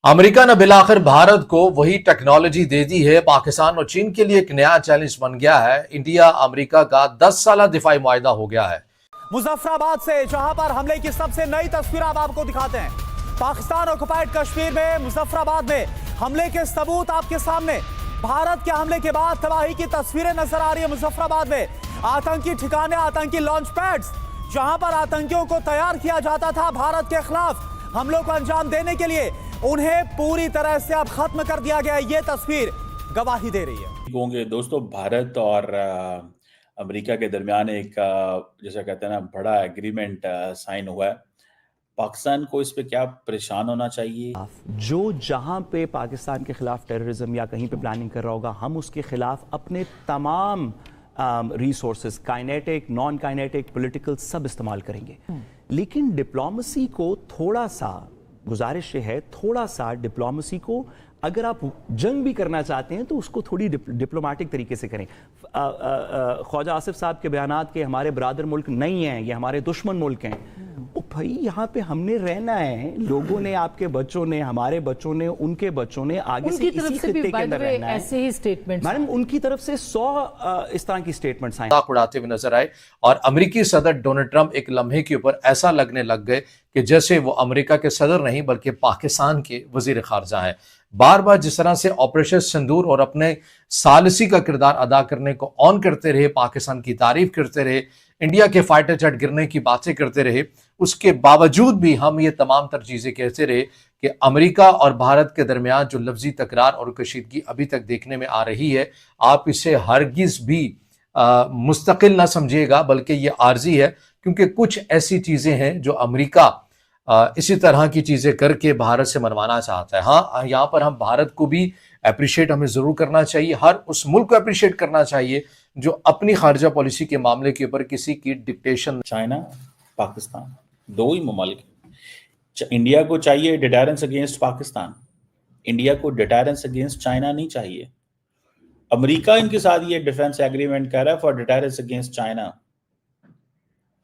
America ने बिलाखिर भारत को वही टेक्नोलॉजी दे दी है। पाकिस्तान और चीन के लिए एक नया चैलेंज बन गया है। इंडिया अमेरिका का 10 साला दिफाई मुआहिदा हो गया है। मुजफ्फराबाद से जहां पर हमले की सबसे नई तस्वीर आप आपको दिखाते हैं। पाकिस्तान ऑक्युपाइड कश्मीर में मुजफ्फराबाद में हमले के सबूत आपके सामने। भारत के हमले के बाद तबाही की तस्वीरें नजर आ रही है। मुजफ्फराबाद में आतंकी ठिकाने, आतंकी लॉन्च पैड्स, जहां पर आतंकियों को तैयार किया जाता था भारत के खिलाफ हमलों को अंजाम देने के लिए, उन्हें पूरी तरह से अब खत्म कर दिया गया। ये तस्वीर गवाही दे रही है। होंगे दोस्तों, भारत और अमेरिका के दरमियान एक जैसा कहते हैं ना बड़ा एग्रीमेंट साइन हुआ है। पाकिस्तान को इस पे क्या परेशान होना चाहिए? जो जहां पे पाकिस्तान के खिलाफ टेररिज्म या कहीं पे प्लानिंग कर रहा होगा, हम उसके खिलाफ अपने तमाम resources, kinetic, non kinetic, political, सब इस्तेमाल करेंगे। लेकिन डिप्लोमेसी को थोड़ा सा, गुजारिश है, थोड़ा सा डिप्लोमेसी को अगर आप जंग भी करना चाहते हैं तो उसको थोड़ी डिप्लोमेटिक तरीके से करें। ख्वाजा आसिफ साहब के बयानात के हमारे बरादर मुल्क नहीं हैं, ये हमारे दुश्मन मुल्क हैं। ओ भाई, यहाँ पे हमने रहना है, लोगों ने, आपके बच्चों ने, हमारे बच्चों ने, उनके बच्चों ने आगे से इसी खित्ते के अंदर रहना है। ऐसे ही स्टेटमेंट्स मैडम, उनकी तरफ से 100 इस तरह की स्टेटमेंट्स आए, उड़ाते हुए नजर आए। और अमेरिकी सदर डोनाल्ड ट्रंप एक लम्हे के ऊपर ऐसा लगने लग गए कि जैसे वो अमेरिका के सदर नहीं बल्कि पाकिस्तान के वजीर खारजा हैं। बार बार जिस तरह से ऑपरेशन सिंदूर और अपने सालिसी का किरदार अदा करने को ऑन करते रहे, पाकिस्तान की तारीफ करते रहे, इंडिया के फाइटर जेट गिरने की बातें करते रहे, उसके बावजूद भी हम ये तमाम तर चीजें कहते रहे कि अमेरिका और भारत के दरमियान जो लफ्जी तकरार और कशीदगी अभी तक देखने में आ रही है, आप इसे हरगिज भी मुस्तकिल ना समझिएगा, बल्कि ये आर्जी है। क्योंकि कुछ ऐसी चीजें हैं जो अमेरिका इसी तरह की चीजें करके भारत से मनवाना चाहता है। हाँ, यहाँ पर हम भारत को भी अप्रिशिएट हमें जरूर करना चाहिए, हर उस मुल्क को अप्रिशिएट करना चाहिए जो अपनी खारजा पॉलिसी के मामले के ऊपर किसी की डिक्टेशन। चाइना, पाकिस्तान, दो ही ममालिक। इंडिया को चाहिए डिटरेंस अगेंस्ट पाकिस्तान, इंडिया को डिटरेंस अगेंस्ट चाइना नहीं चाहिए। अमेरिका इनके साथ ये डिफेंस एग्रीमेंट कर रहा है फॉर डिटरेंस अगेंस्ट चाइना,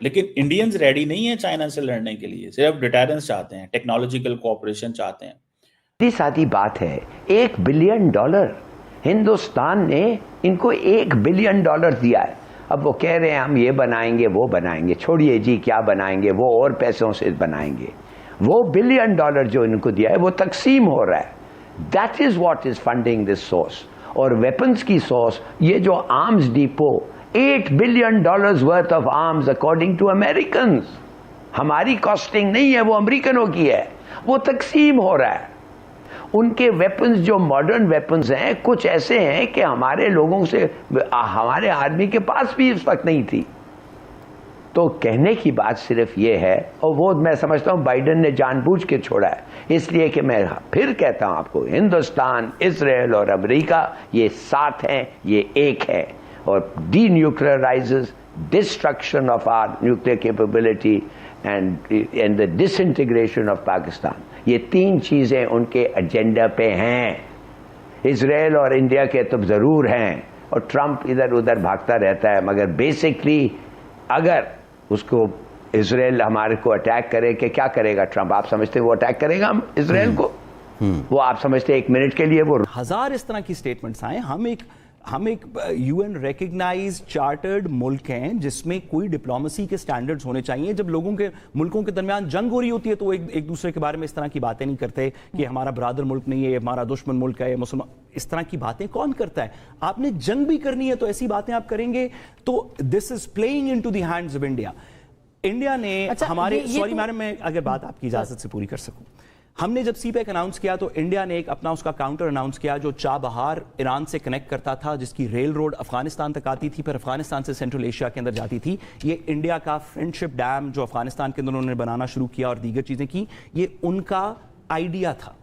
लेकिन इंडियंस रेडी नहीं है चाइना से लड़ने के लिए, सिर्फ डिटरेंस चाहते हैं, टेक्नोलॉजिकल कोऑपरेशन चाहते हैं। सीधी सादी बात है, $1 बिलियन हिंदुस्तान ने इनको $1 बिलियन दिया है। अब वो कह रहे हैं हम ये बनाएंगे, वो बनाएंगे। छोड़िए जी, क्या बनाएंगे, वो और पैसों से बनाएंगे। वो $1 बिलियन जो इनको दिया है वो तकसीम हो रहा है। That is what is funding this source. और वेपन्स की सोर्स, ये जो arms depot, $8 billion worth of arms according to American. हमारी कॉस्टिंग नहीं है, वो अमेरिकनों की है। वो तकसीम हो रहा है। उनके वेपन्स जो मॉडर्न वेपन्स हैं, कुछ ऐसे हैं कि हमारे लोगों से, हमारे आर्मी के पास भी इस वक्त नहीं थी। तो कहने की बात सिर्फ ये है, और वो मैं समझता हूं बाइडेन ने जानबूझ के छोड़ा है, इसलिए कि मैं फिर कहता हूं आपको, हिंदुस्तान, इजराइल और अमेरिका ये साथ हैं, ये एक है। और denuclearizes, destruction of our nuclear capability and the disintegration of Pakistan. ये तीन चीजें उनके एजेंडा पे हैं। इजराइल और इंडिया के तो जरूर हैं, और ट्रंप इधर उधर भागता रहता है, मगर बेसिकली अगर उसको इजराइल हमारे को अटैक करे, कि क्या करेगा ट्रंप? आप समझते वो अटैक करेगा हम इजराइल को? वो आप समझते 1 मिनट के लिए? वो 1000 इस तरह की स्टेटमेंट्स आए। हम एक यूएन रिकग्नाइज्ड चार्टर्ड मुल्क हैं जिसमें कोई डिप्लोमेसी के स्टैंडर्ड्स होने चाहिए। जब मुल्कों के दरमियान जंग हो रही होती है तो एक दूसरे के बारे में इस तरह की बातें नहीं करते कि हमारा बरादर मुल्क नहीं है, हमारा दुश्मन मुल्क है, मुसलमान। इस तरह की बातें कौन करता है? आपने जंग भी करनी है तो ऐसी बातें आप करेंगे तो this is playing into the hands of India. India ने हमारे, सॉरी मैडम, मैं अगर बात आपकी इजाजत से पूरी कर सकूं, हमने जब सीपैक अनाउंस किया तो इंडिया ने एक अपना उसका काउंटर अनाउंस किया जो चाबहार ईरान से कनेक्ट करता था, जिसकी रेल रोड अफगानिस्तान तक आती थी, फिर अफगानिस्तान से सेंट्रल एशिया के अंदर जाती थी। ये इंडिया का फ्रेंडशिप डैम जो अफगानिस्तान के अंदर उन्होंने बनाना शुरू किया और दीगर चीजें की, ये उनका आइडिया था।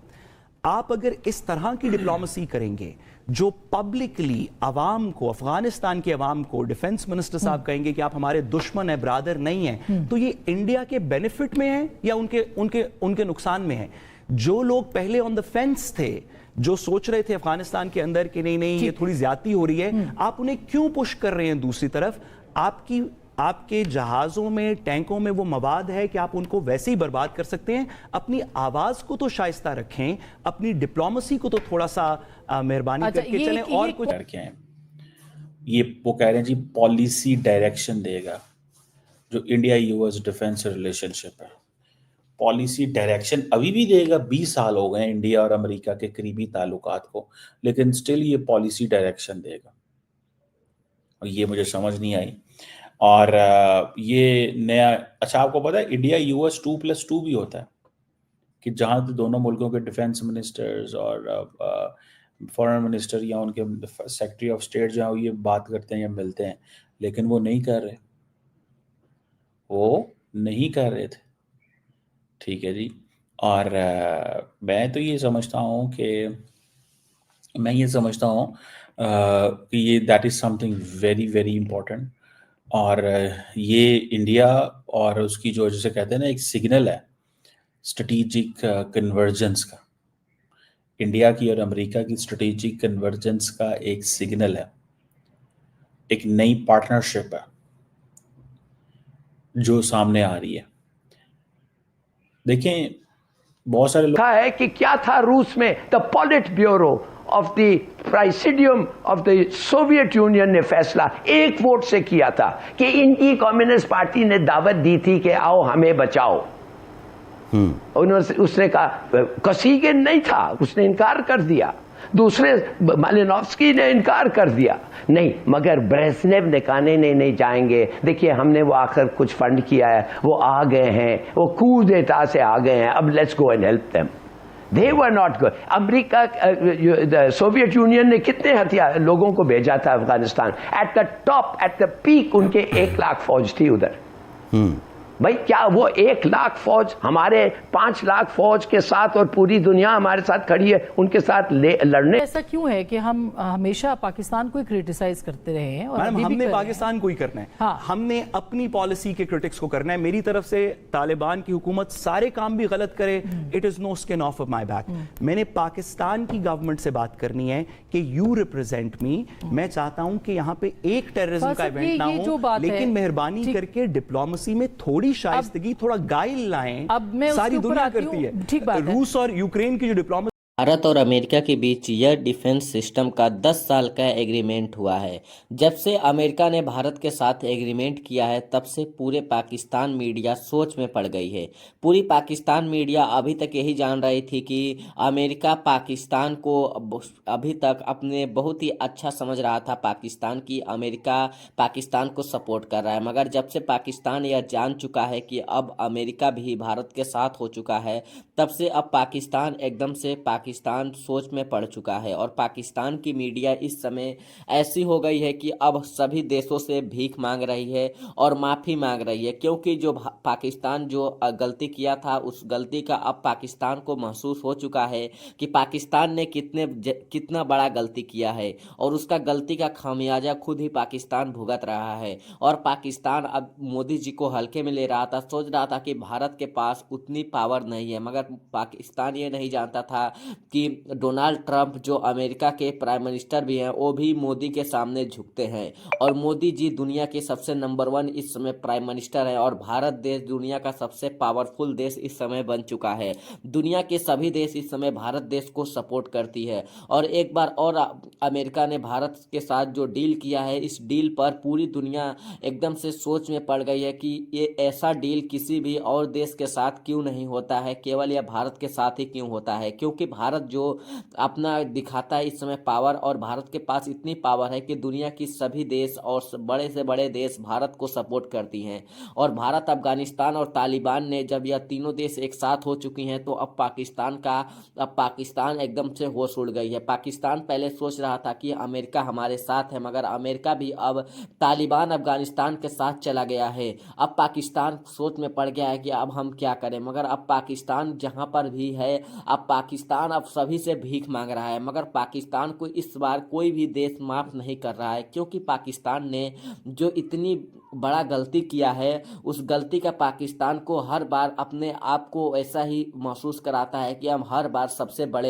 आप अगर इस तरह की डिप्लोमेसी करेंगे जो पब्लिकली अवाम को, अफगानिस्तान के अवाम को, डिफेंस मिनिस्टर साहब कहेंगे कि आप हमारे दुश्मन है, ब्रादर नहीं है, तो ये इंडिया के बेनिफिट में है या उनके नुकसान में है? जो लोग पहले ऑन द फेंस थे, जो सोच रहे थे अफगानिस्तान के अंदर कि नहीं ये थोड़ी ज्यादती हो रही है, आप उन्हें क्यों पुश कर रहे हैं दूसरी तरफ? आपकी आपके जहाज़ों में, टैंकों में वो मवाद है कि आप उनको वैसे ही बर्बाद कर सकते हैं। अपनी आवाज़ को तो शाइस्ता रखें, अपनी डिप्लोमेसी को तो थोड़ा सा मेहरबानी करके चलें। और कुछ करके हैं ये, वो कह रहे हैं जी पॉलिसी डायरेक्शन देगा जो इंडिया यूएस डिफेंस रिलेशनशिप है। पॉलिसी डायरेक्शन अभी भी देगा। 20 साल हो गए इंडिया और अमेरिका के करीबी ताल्लुकात को, लेकिन स्टिल ये पॉलिसी डायरेक्शन देगा, और ये मुझे समझ नहीं आई। और ये नया, अच्छा आपको पता है इंडिया यूएस 2+2 भी होता है, कि जहाँ दोनों मुल्कों के डिफेंस मिनिस्टर्स और फॉरेन मिनिस्टर या उनके सेक्रेटरी ऑफ स्टेट जो है ये बात करते हैं या मिलते हैं, लेकिन वो नहीं कर रहे, वो नहीं कर रहे थे। ठीक है जी। और मैं तो ये समझता हूँ कि कि ये that is something very very important. और ये इंडिया और उसकी जो जैसे कहते हैं ना एक सिग्नल है स्ट्रेटेजिक कन्वर्जेंस का, इंडिया की और अमेरिका की स्ट्रेटेजिक कन्वर्जेंस का एक सिग्नल है, एक नई पार्टनरशिप है जो सामने आ रही है। देखें बहुत सारे लोग है कि क्या था रूस में, the politburo of the presidium of the Soviet Union ने फैसला एक वोट से किया था कि इनकी कम्युनिस्ट पार्टी ने दावत दी थी कि आओ हमें बचाओ। उसने कहा, कसीगिन नहीं था, उसने इनकार कर दिया। दूसरे मालिनोव्स्की ने इनकार कर दिया, नहीं, मगर ब्रेजनेव ने कहा नहीं जाएंगे। देखिए हमने वो आखिर कुछ फंड किया है, वो आ गए हैं, वो कूद देता से आ गए हैं, अब let's go and help them. They were not good. America, Soviet Union ने कितने हथियार लोगों को भेजा था Afghanistan? At the top, at the peak उनके 1 लाख फौज थी उधर। भाई क्या वो 1 लाख फौज हमारे 5 लाख फौज के साथ, और पूरी दुनिया हमारे साथ खड़ी है उनके साथ लड़ने? ऐसा क्यों है कि हम हमेशा पाकिस्तान को क्रिटिसाइज करते रहे हैं? और मैडम हमने पाकिस्तान को ही करना है। हाँ। हमने अपनी पॉलिसी के क्रिटिक्स को करना है। मेरी तरफ से तालिबान की हुकूमत सारे काम भी गलत करे, it is no skin off my back. मैंने पाकिस्तान की गवर्नमेंट से बात करनी है कि यू रिप्रेजेंट मी। मैं चाहता हूं कि यहां पे एक टेररिज्म का इवेंट ना हो, लेकिन मेहरबानी करके डिप्लोमेसी में थोड़ी शाइस्तगी, थोड़ा गाइल लाएं। अब मैं सारी दुनिया करती है। ठीक बात है। रूस और यूक्रेन की जो डिप्लोमेसी, भारत और अमेरिका के बीच एयर डिफेंस सिस्टम का 10 साल का एग्रीमेंट हुआ है। जब से अमेरिका ने भारत के साथ एग्रीमेंट किया है तब से पूरे पाकिस्तान मीडिया सोच में पड़ गई है। पूरी पाकिस्तान मीडिया अभी तक यही जान रही थी कि अमेरिका पाकिस्तान को अभी तक अपने बहुत ही अच्छा समझ रहा था पाकिस्तान की, अमेरिका पाकिस्तान को सपोर्ट कर रहा है। मगर जब से पाकिस्तान यह जान चुका है कि अब अमेरिका भी भारत के साथ हो चुका है, तब से अब पाकिस्तान एकदम से पाकिस्तान सोच में पड़ चुका है। और पाकिस्तान की मीडिया इस समय ऐसी हो गई है कि अब सभी देशों से भीख मांग रही है और माफ़ी मांग रही है, क्योंकि जो पाकिस्तान जो गलती किया था उस गलती का अब पाकिस्तान को महसूस हो चुका है कि पाकिस्तान ने कितना बड़ा गलती किया है, और उसका गलती का खामियाजा खुद ही पाकिस्तान भुगत रहा है। और पाकिस्तान अब मोदी जी को हल्के में ले रहा था, सोच रहा था कि भारत के पास उतनी पावर नहीं है, मगर पाकिस्तान ये नहीं जानता था कि डोनाल्ड ट्रंप जो अमेरिका के प्राइम मिनिस्टर भी हैं वो भी मोदी के सामने झुकते हैं, और मोदी जी दुनिया के सबसे नंबर 1 इस समय प्राइम मिनिस्टर है, और भारत देश दुनिया का सबसे पावरफुल देश इस समय बन चुका है। दुनिया के सभी देश इस समय भारत देश को सपोर्ट करती है। और एक बार और अमेरिका ने भारत के साथ जो डील किया है, इस डील पर पूरी दुनिया एकदम से सोच में पड़ गई है कि ये ऐसा डील किसी भी और देश के साथ क्यों नहीं होता है, केवल यह भारत के साथ ही क्यों होता है। क्योंकि भारत जो अपना दिखाता है इस समय पावर, और भारत के पास इतनी पावर है कि दुनिया की सभी देश और बड़े से बड़े देश भारत को सपोर्ट करती हैं। और भारत, अफगानिस्तान और तालिबान ने जब यह तीनों देश एक साथ हो चुकी हैं तो अब पाकिस्तान एकदम से होश उड़ गई है। पाकिस्तान पहले सोच रहा था कि अमेरिका हमारे साथ है, मगर अमेरिका भी अब तालिबान अफगानिस्तान के साथ चला गया है। अब पाकिस्तान सोच में पड़ गया है कि अब हम क्या करें, मगर अब पाकिस्तान जहां पर भी है, अब पाकिस्तान अब सभी से भीख मांग रहा है, मगर पाकिस्तान को इस बार कोई भी देश माफ़ नहीं कर रहा है, क्योंकि पाकिस्तान ने जो इतनी बड़ा गलती किया है, उस गलती का पाकिस्तान को हर बार अपने आप को ऐसा ही महसूस कराता है कि हम हर बार सबसे बड़े